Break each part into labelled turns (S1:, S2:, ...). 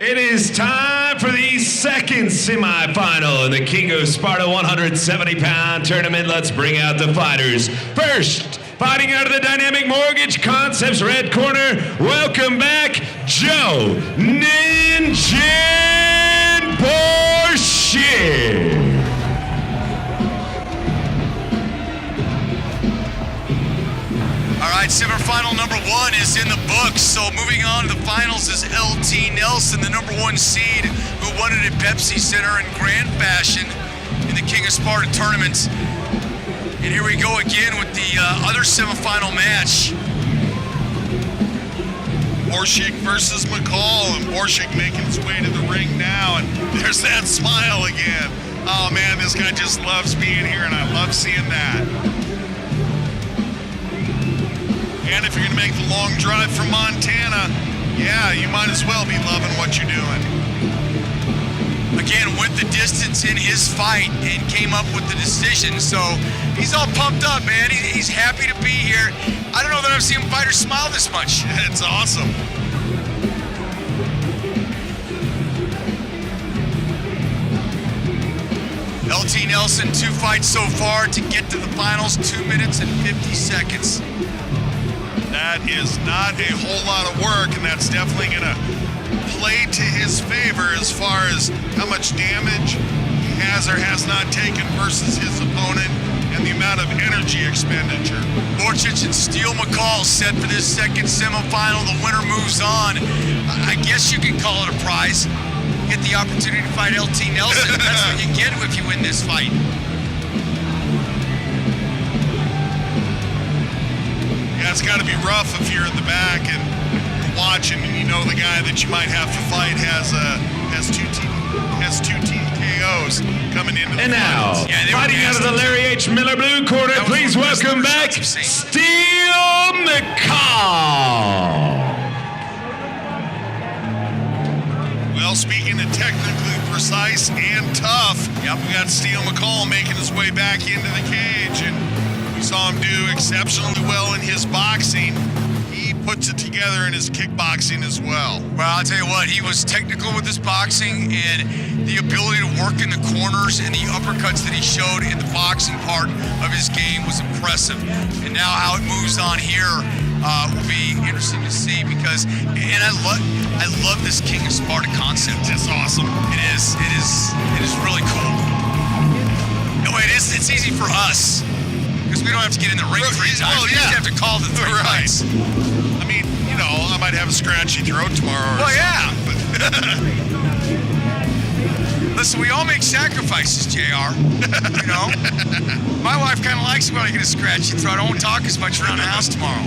S1: It is time for the second semifinal in the King of Sparta 170-pound tournament. Let's bring out the fighters. First, fighting out of the Dynamic Mortgage Concepts red corner, welcome back, Joe Ninja Boerschig.
S2: All right, semifinal number 1 is in the books. So moving on to the finals is LT Nelson, the number 1 seed, who won it at Pepsi Center in grand fashion in the King of Sparta tournament. And here we go again with the other semifinal match.
S3: Boerschig versus McCall, and Boerschig making his way to the ring now, and there's that smile again. Oh man, this guy just loves being here, and I love seeing that. And if you're gonna make the long drive from Montana, yeah, you might as well be loving what you're doing.
S2: Again, went the distance in his fight and came up with the decision. So he's all pumped up, man. He's happy to be here. I don't know that I've seen fighters smile this much.
S3: It's awesome.
S2: LT Nelson, 2 fights so far to get to the finals, 2 minutes and 50 seconds.
S3: That is not a whole lot of work, and that's definitely gonna play to his favor as far as how much damage he has or has not taken versus his opponent and the amount of energy expenditure.
S2: Boerschig and Steele McCall set for this second semifinal. The winner moves on. I guess you can call it a prize. You get the opportunity to fight LT Nelson. That's what you get if you win this fight.
S3: Yeah, it's got to be rough if you're in the back and watching, and you know the guy that you might have to fight has two team KOs coming into the
S1: And now, fighting out of the Larry H. Miller blue corner, please welcome back Steele McCall.
S3: Well, speaking of technically precise and tough, we got Steele McCall making his way back into the cage, and we saw him do exceptionally well in his boxing. He puts it together in his kickboxing as well.
S2: Well, I'll tell you what, he was technical with his boxing, and the ability to work in the corners and the uppercuts that he showed in the boxing part of his game was impressive. And now how it moves on here will be interesting to see, because, and I love this King of Sparta concept.
S3: It's awesome.
S2: It is really cool. No, it's easy for us, because we don't have to get in the ring 3 times.
S3: Well,
S2: We just have to call the 3 fights.
S3: I mean, you know, I might have a scratchy throat tomorrow.
S2: Well, yeah. Listen, we all make sacrifices, JR. You know? My wife kind of likes it when I get a scratchy throat. I won't talk as much around the house tomorrow.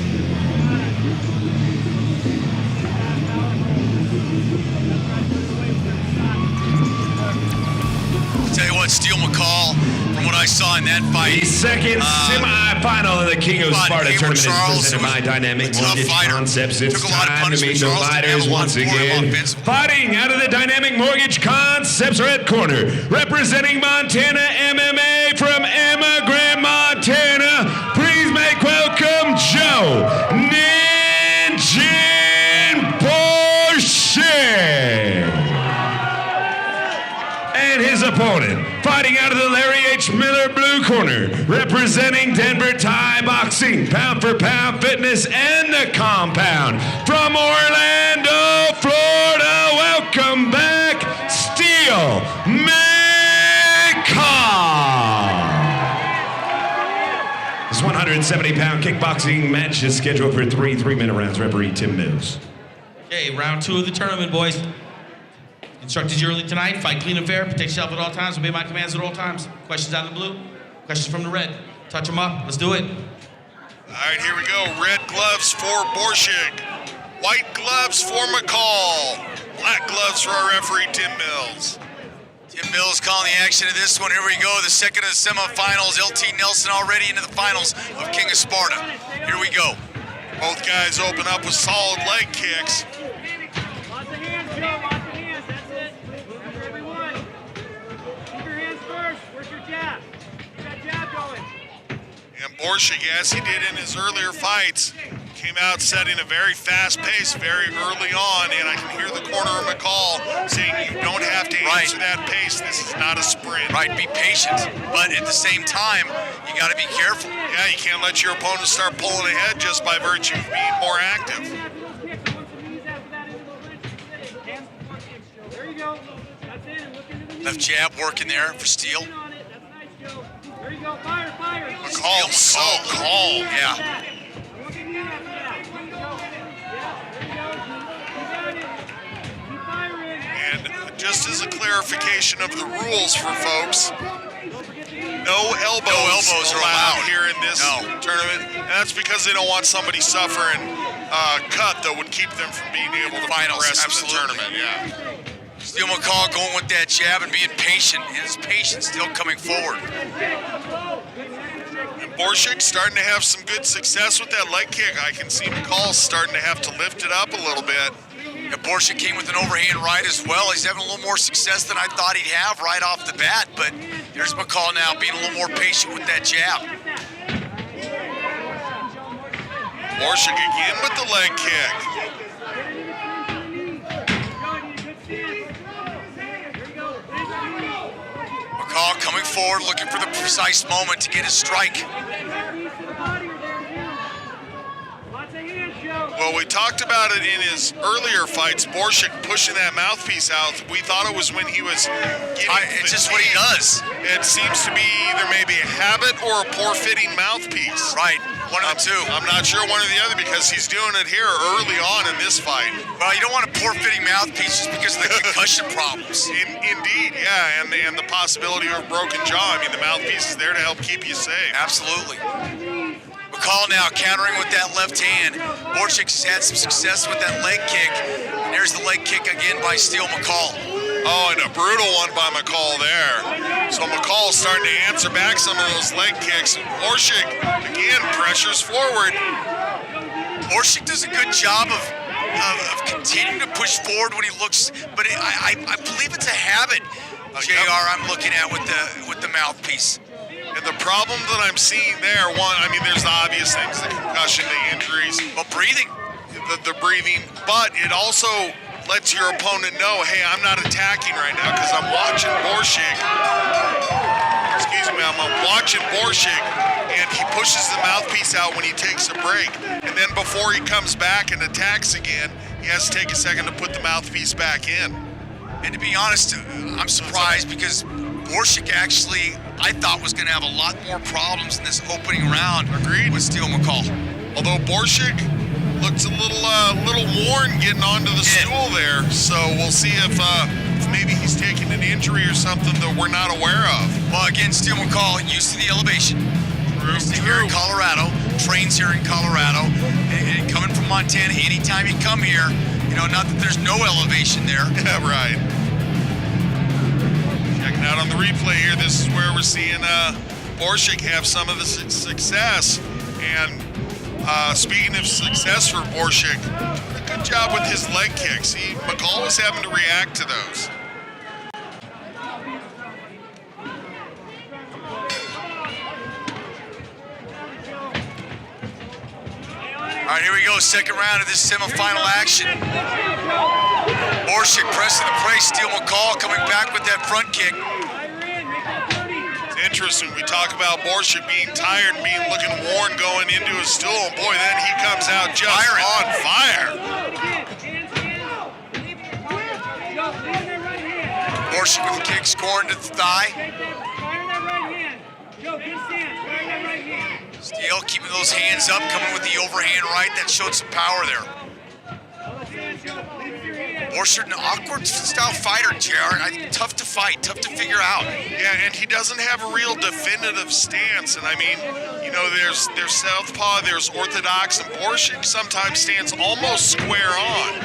S2: Tell you what, Steele McCall, from what I saw in that fight,
S1: The second semi-final of the King of Sparta tournament is presented by Dynamic Mortgage Concepts. It's time to meet the fighters once again. Fighting out of the Dynamic Mortgage Concepts red corner, representing Montana MMA from Emigrant, Montana. Please make welcome Joe Ninja Boerschig. And his opponent, fighting out of the Larry H. Miller blue corner, representing Denver Thai Boxing, pound for pound fitness, and the compound. From Orlando, Florida, welcome back, Steele McCall. This 170-pound kickboxing match is scheduled for 3 3-minute rounds. Referee Tim Mills.
S4: Okay, round 2 of the tournament, boys. Instructed you early tonight, fight clean and fair, protect yourself at all times, obey my commands at all times. Questions out of the blue, questions from the red. Touch them up, let's do it.
S3: All right, here we go. Red gloves for Boerschig. White gloves for McCall. Black gloves for our referee, Tim Mills.
S2: Tim Mills calling the action of this one. Here we go, the second of the semifinals. LT Nelson already into the finals of King of Sparta. Here we go.
S3: Both guys open up with solid leg kicks.
S5: Lots of hands, Joe. Lots of hands. That's it. Remember everyone. Keep your hands first. Where's your jab? Keep that jab going.
S3: And Boerschig, as he did in his earlier fights, Came out setting a very fast pace very early on, and I can hear the corner of McCall saying you don't have to answer that pace. This is not a sprint.
S2: Right, be patient, but at the same time, you got to be careful.
S3: Yeah, you can't let your opponent start pulling ahead just by virtue of being more active.
S5: There you go. That's it. Look into the
S2: Left jab working there for Steele.
S5: There you go. Fire, fire.
S3: McCall so calm.
S2: Yeah.
S3: And just as a clarification of the rules for folks, no elbows are allowed here in this tournament. And that's because they don't want somebody suffering a cut that would keep them from being able to progress in the tournament. Yeah.
S2: Steele McCall going with that jab and being patient. His patience still coming forward.
S3: And Boerschig starting to have some good success with that leg kick. I can see McCall starting to have to lift it up a little bit.
S2: Yeah, Boerschig came with an overhand right as well. He's having a little more success than I thought he'd have right off the bat, but there's McCall now being a little more patient with that jab.
S3: Boerschig again with the leg kick.
S2: McCall coming forward, looking for the precise moment to get his strike.
S3: Well, we talked about it in his earlier fights, Boerschig pushing that mouthpiece out. We thought it was when he was getting
S2: It's just what he does.
S3: It seems to be either maybe a habit or a poor fitting mouthpiece.
S2: Right, one of the two.
S3: I'm not sure one or the other because he's doing it here early on in this fight.
S2: Well, you don't want a poor fitting mouthpiece just because of the concussion problems.
S3: Indeed, yeah, and the possibility of a broken jaw. I mean, the mouthpiece is there to help keep you safe.
S2: Absolutely. McCall now countering with that left hand. Boerschig's had some success with that leg kick. And there's the leg kick again by Steele McCall.
S3: Oh, and a brutal one by McCall there. So McCall's starting to answer back some of those leg kicks. Boerschig, again, pressures forward.
S2: Boerschig does a good job of continuing to push forward when he looks, but I believe it's a habit, JR, I'm looking at with the mouthpiece.
S3: And the problem that I'm seeing there, there's the obvious things, the concussion, the injuries.
S2: Well, breathing.
S3: The breathing, but it also lets your opponent know, hey, I'm not attacking right now because I'm watching Boerschig. Excuse me, I'm watching Boerschig, and he pushes the mouthpiece out when he takes a break. And then before he comes back and attacks again, he has to take a second to put the mouthpiece back in.
S2: And to be honest, I'm surprised because Boerschig actually, I thought, was going to have a lot more problems in this opening round.
S3: Agreed.
S2: With Steele McCall.
S3: Although Boerschig looks a little worn getting onto the stool there, so we'll see if maybe he's taking an injury or something that we're not aware of.
S2: Well, again, Steele McCall used to the elevation. Used to here in Colorado, trains here in Colorado, and coming from Montana, anytime you come here, not that there's no elevation there.
S3: Yeah, right. Checking out on the replay here, this is where we're seeing Boerschig have some of the success. And speaking of success for Boerschig, a good job with his leg kicks. McCall was having to react to those.
S2: All right, here we go, second round of this semifinal action. Boerschig pressing the press, Steele McCall coming back with that front kick.
S3: It's interesting, we talk about Boerschig being tired and looking worn going into his stool, and boy, then he comes out just on fire.
S2: Boerschig with the kick scoring to the thigh. Steele keeping those hands up, coming with the overhand right. That showed some power there. Boerschig, an awkward style fighter, JR. I think tough to fight, tough to figure out.
S3: Yeah, and he doesn't have a real definitive stance. And there's southpaw, there's orthodox, and Boerschig sometimes stands almost square on,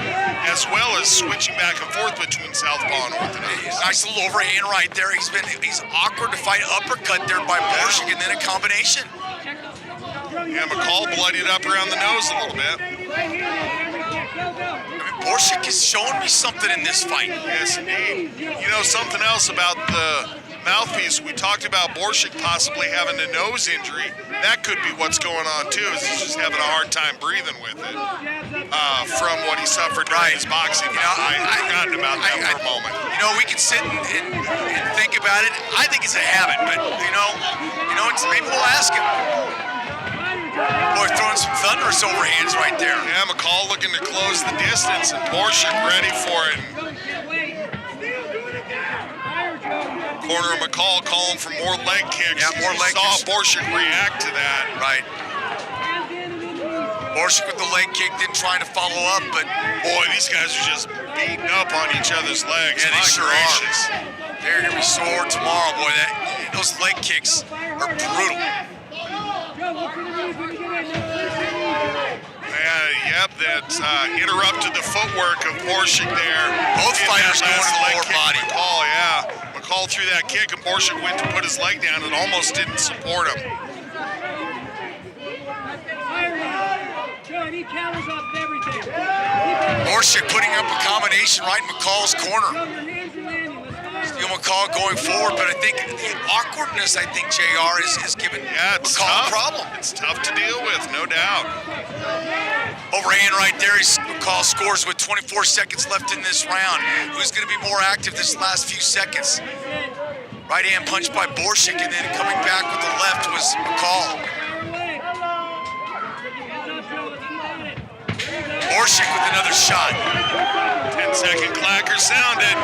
S3: as well as switching back and forth between southpaw and orthodox.
S2: Nice little overhand right there. He's awkward to fight uppercut there by Boerschig, and then a combination.
S3: Yeah, McCall bloodied up around the nose a little bit.
S2: Boerschig is showing me something in this fight.
S3: Yes, indeed. Something else about the mouthpiece. We talked about Boerschig possibly having a nose injury. That could be what's going on too, is he's just having a hard time breathing with it from what he suffered during his boxing. I've forgotten about that for a moment.
S2: We can sit and think about it. I think it's a habit, but maybe we'll ask him. Boy, throwing some thunderous overhands right there.
S3: Yeah, McCall looking to close the distance, and Boerschig ready for it. Corner of McCall calling for more leg kicks.
S2: Yeah, more leg kicks.
S3: Saw Boerschig react to that.
S2: Right. Boerschig with the leg kick, then trying to follow up, but
S3: boy, these guys are just beating up on each other's legs.
S2: Yeah, they sure
S3: gracious.
S2: are. They're gonna be sore tomorrow, boy. Those leg kicks are brutal.
S3: Yep, that interrupted the footwork of Boerschig there.
S2: Both fighters going to the lower body.
S3: McCall, yeah. McCall threw that kick, and Boerschig went to put his leg down and almost didn't support him.
S2: Boerschig putting up a combination right in McCall's corner. Steele McCall going forward, but I think the awkwardness, JR, is giving McCall a problem.
S3: It's tough to deal with, no doubt.
S2: Overhand right there. McCall scores with 24 seconds left in this round. Who's going to be more active this last few seconds? Right hand punch by Boerschig, and then coming back with the left was McCall. Boerschig with another shot.
S3: 10-second clacker sounded.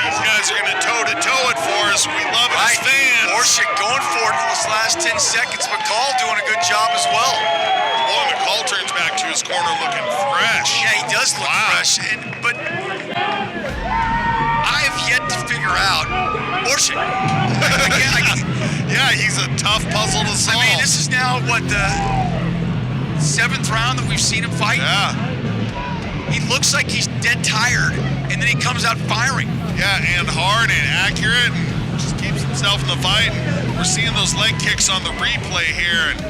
S3: These guys are going to toe-to-toe it for us. We love it as fans.
S2: Boerschig going for it in this last 10 seconds. McCall doing a good job as well.
S3: Boy, McCall turns back to his corner looking fresh.
S2: Yeah, he does look fresh. But I have yet to figure out Boerschig.
S3: Yeah, he's a tough puzzle to solve.
S2: I mean, this is now, the 7th round that we've seen him fight?
S3: Yeah.
S2: He looks like he's dead tired, and then he comes out firing.
S3: Yeah, and hard and accurate, and just keeps himself in the fight. And we're seeing those leg kicks on the replay here, and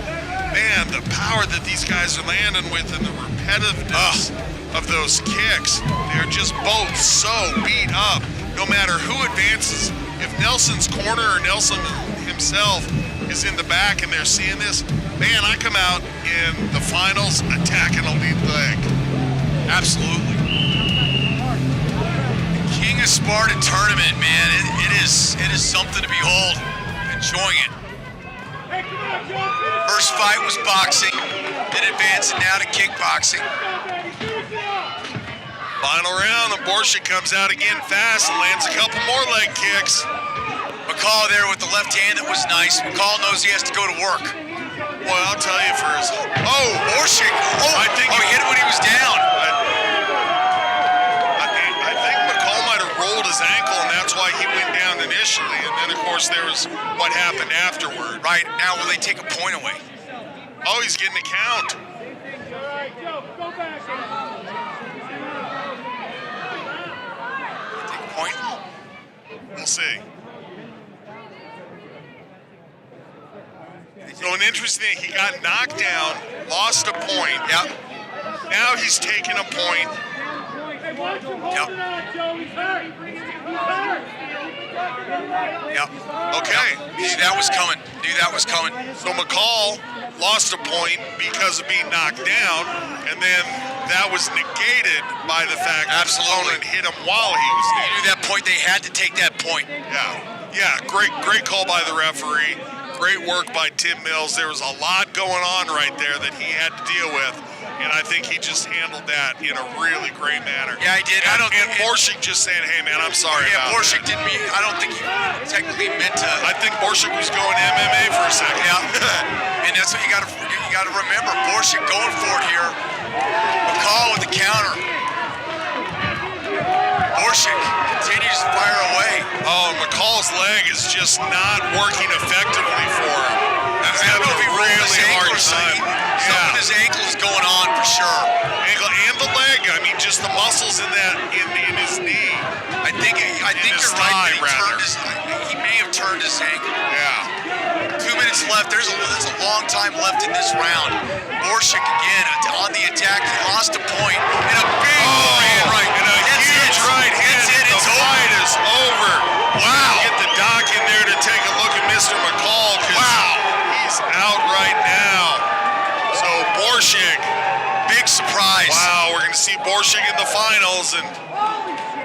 S3: man, the power that these guys are landing with and the repetitiveness of those kicks. They're just both so beat up, no matter who advances. If Nelson's corner or Nelson himself is in the back and they're seeing this, man, I come out in the finals attacking a lead leg.
S2: Absolutely. The King of Sparta Tournament, man, it is something to behold. Enjoying it. First fight was boxing, then advancing now to kickboxing.
S3: Final round, and Boerschig comes out again fast and lands a couple more leg kicks.
S2: McCall there with the left hand, that was nice. McCall knows he has to go to work.
S3: Boy, I'll tell you for his...
S2: Boerschig. He hit it when he was down.
S3: I think McCall might have rolled his ankle, and that's why he went down initially. And then, of course, there was what happened afterward.
S2: Right. Now, will they take a point away?
S3: Oh, he's getting a count.
S2: Take a point?
S3: We'll see. So an interesting thing, he got knocked down, lost a point.
S2: Yep.
S3: Now he's taking a point.
S2: Yep. Yep.
S3: Okay.
S2: Knew that was coming.
S3: So McCall lost a point because of being knocked down, and then that was negated by the fact that his opponent hit him while he was down.
S2: He knew that point. They had to take that point.
S3: Yeah. Great call by the referee. Great work by Tim Mills. There was a lot going on right there that he had to deal with, and I think he just handled that in a really great manner.
S2: Yeah, he did.
S3: And Boerschig just saying, "Hey, man, I'm sorry."
S2: Yeah, Boerschig didn't mean. I don't think he technically meant to.
S3: I think Boerschig was going MMA for a second.
S2: Yeah, and that's what you got to remember. Boerschig going for it here. McCall with the counter. Boerschig continues to fire away.
S3: Oh, McCall's leg is just not working effectively for him.
S2: I don't know if he rolled his ankle or something. Something with his ankle is going on for sure.
S3: Ankle and the leg. I mean, just the muscles in his knee.
S2: I think you're right. He may have turned his ankle.
S3: Yeah.
S2: 2 minutes left. There's a long time left in this round. Boerschig again on the attack. He lost a point. And a big overhand right.
S3: And a huge right hand.
S2: That's it.
S3: The fight is over.
S2: Wow.
S3: Get the dock in there. see Boerschig in the finals, and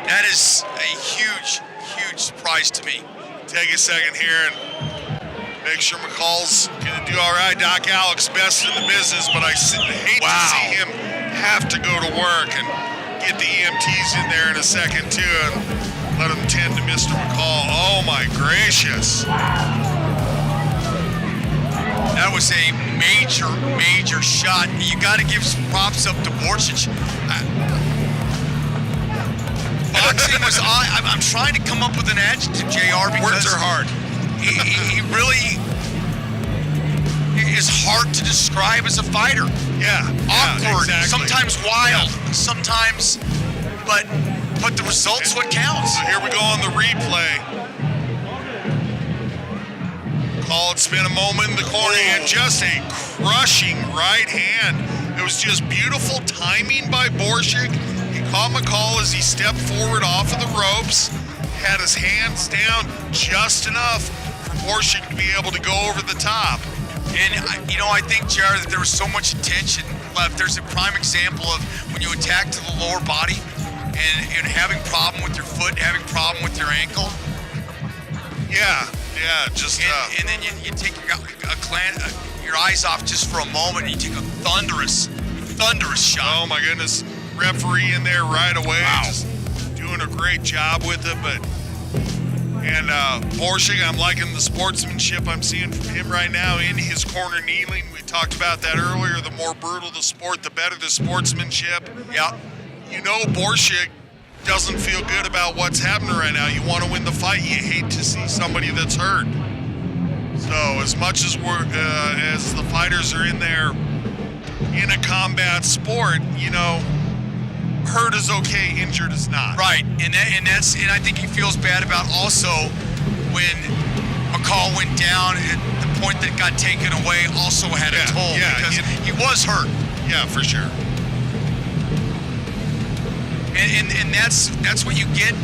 S2: that is a huge, huge surprise to me.
S3: take a second here and make sure McCall's gonna do all right. Doc Alex, best in the business, but I hate to see him have to go to work and get the EMTs in there in a second too, and let him tend to Mr. McCall. Oh my gracious.
S2: That was a major, major shot. You got to give some props up to Boerschig. Boxing was I'm trying to come up with an adjective, JR, because
S3: Words are hard.
S2: He really is hard to describe as a fighter.
S3: Yeah.
S2: Awkward,
S3: exactly.
S2: sometimes wild, sometimes, but the results what counts.
S3: So here we go on the replay. Call it, spin a moment in the corner, and just a crushing right hand. It was just beautiful timing by Boerschig. He caught McCall as he stepped forward off of the ropes, had his hands down just enough for Boerschig to be able to go over the top.
S2: And, you know, I think, Jared, that there was so much attention left. There's a prime example of when you attack to the lower body and having problem with your foot, having problem with your ankle.
S3: Yeah, just...
S2: And then you take your eyes off just for a moment, and you take a thunderous shot.
S3: Oh, my goodness. Referee in there right away.
S2: Wow.
S3: Just doing a great job with it, but... And Boerschig, I'm liking the sportsmanship I'm seeing from him right now in his corner kneeling. We talked about that earlier. The more brutal the sport, the better the sportsmanship.
S2: Yeah.
S3: You know Boerschig doesn't feel good about what's happening right now. You want to win the fight. You hate to see somebody that's hurt. So as much as as the fighters are in there in a combat sport, you know, hurt is okay, injured is not.
S2: Right, and I think he feels bad about also when McCall went down at the point that got taken away also had a toll because he was hurt.
S3: Yeah, for sure.
S2: And that's what you get.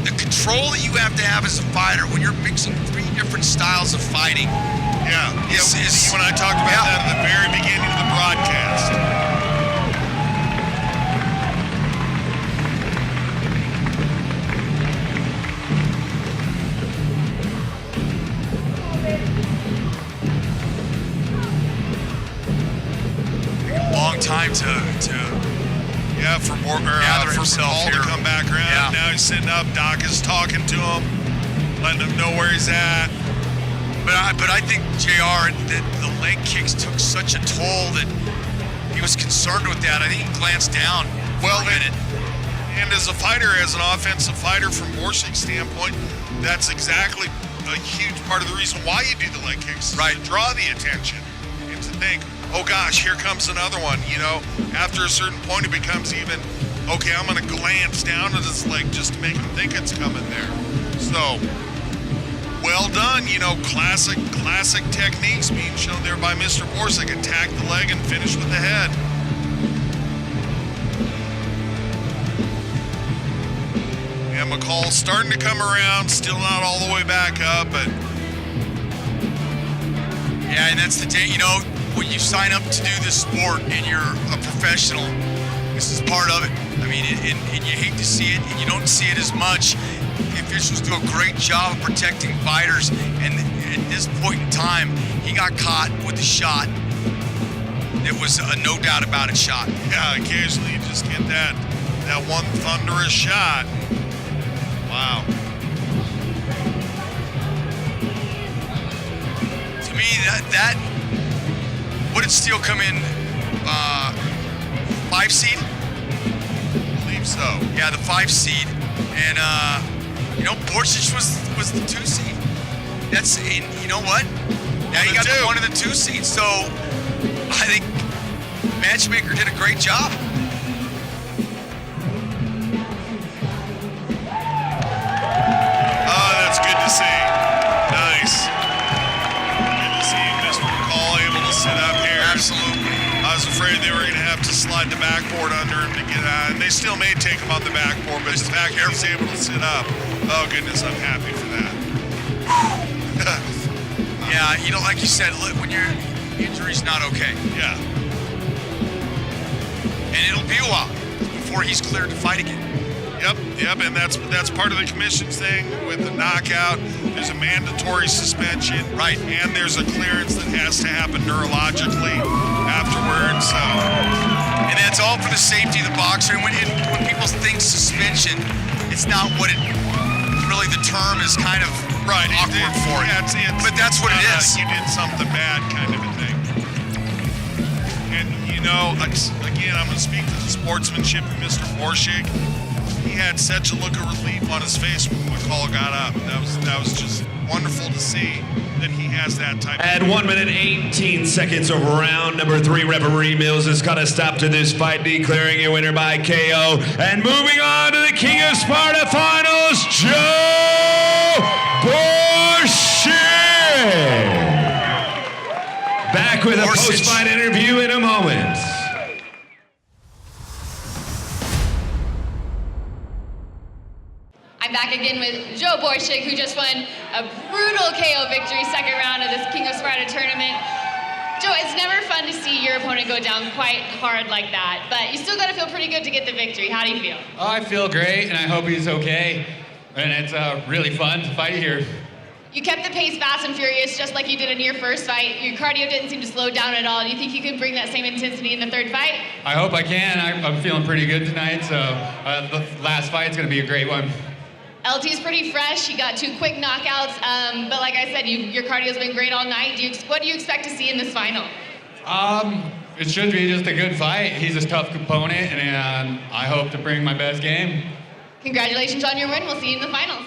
S2: The control that you have to have as a fighter when you're mixing three different styles of fighting.
S3: Yeah,
S2: is
S3: when I talked about that at the very beginning of the broadcast.
S2: Long time to
S3: for
S2: gather himself
S3: Paul
S2: here
S3: to come back around.
S2: Yeah.
S3: Now he's sitting up. Doc is talking to him, letting him know where he's at.
S2: But I think JR that the leg kicks took such a toll that he was concerned with that. I think he glanced down for a minute.
S3: And as a fighter, as an offensive fighter from Boerschig's standpoint, that's exactly a huge part of the reason why you do the leg kicks.
S2: Right.
S3: To draw the attention and to think, oh gosh, here comes another one. You know, after a certain point, it becomes even, okay, I'm going to glance down at his leg just to make him think it's coming there. So, well done. You know, classic techniques being shown there by Mr. Boerschig. Attack the leg and finish with the head. And McCall starting to come around, still not all the way back up, but...
S2: Yeah, and that's the day, you know, when you sign up to do this sport and you're a professional, this is part of it. I mean, and you hate to see it, and you don't see it as much. The officials do a great job of protecting fighters, and at this point in time, he got caught with a shot. It was a no doubt about it shot.
S3: Yeah, occasionally you just get that one thunderous shot. Wow.
S2: To me, that what did Steele come in? 5 seed?
S3: I believe so.
S2: Yeah, the 5 seed, and you know, Boerschig was the 2 seed. That's, and you know what? Now you got the 1 and the 2 seed. So I think Matchmaker did a great job.
S3: Oh, that's good to see. Nice. Good to see Mr. McCall able to sit up here.
S2: Absolutely.
S3: I was afraid they were going to have to slide the backboard under him to get out. And they still may take him on the backboard, but the fact that he's able to sit up, oh goodness, I'm happy for that.
S2: Yeah, you know, like you said, when your injury's not okay.
S3: Yeah.
S2: And it'll be a while before he's cleared to fight again.
S3: Yep, and that's part of the commission's thing with the knockout. There's a mandatory suspension,
S2: right?
S3: And there's a clearance that has to happen neurologically afterwards. So.
S2: And that's all for the safety of the boxer. And when people think suspension, it's not what it really. The term is kind of awkward for it. But that's what it is.
S3: You did something bad, kind of a thing. And again, I'm going to speak to the sportsmanship of Mr. Boerschig. He had such a look of relief on his face when McCall got up. That was just wonderful to see that he has that type of...
S1: At 1 minute 18 seconds of round number 3, referee Mills has got a stop to this fight, declaring a winner by KO. And moving on to the King of Sparta Finals, Joe Boerschig. Back with a post-fight interview in a moment.
S6: I'm back again with Joe Boerschig, who just won a brutal KO victory, second round of this King of Sparta tournament. Joe, it's never fun to see your opponent go down quite hard like that, but you still got to feel pretty good to get the victory. How do you feel?
S7: Oh, I feel great, and I hope he's okay. And it's really fun to fight here.
S6: You kept the pace fast and furious, just like you did in your first fight. Your cardio didn't seem to slow down at all. Do you think you can bring that same intensity in the third fight?
S7: I hope I can. I'm feeling pretty good tonight, so the last fight's going to be a great one.
S6: LT's pretty fresh. He got 2 quick knockouts, but like I said, your cardio's been great all night. What do you expect to see in this final?
S7: It should be just a good fight. He's a tough opponent, and I hope to bring my best game.
S6: Congratulations on your win. We'll see you in the finals.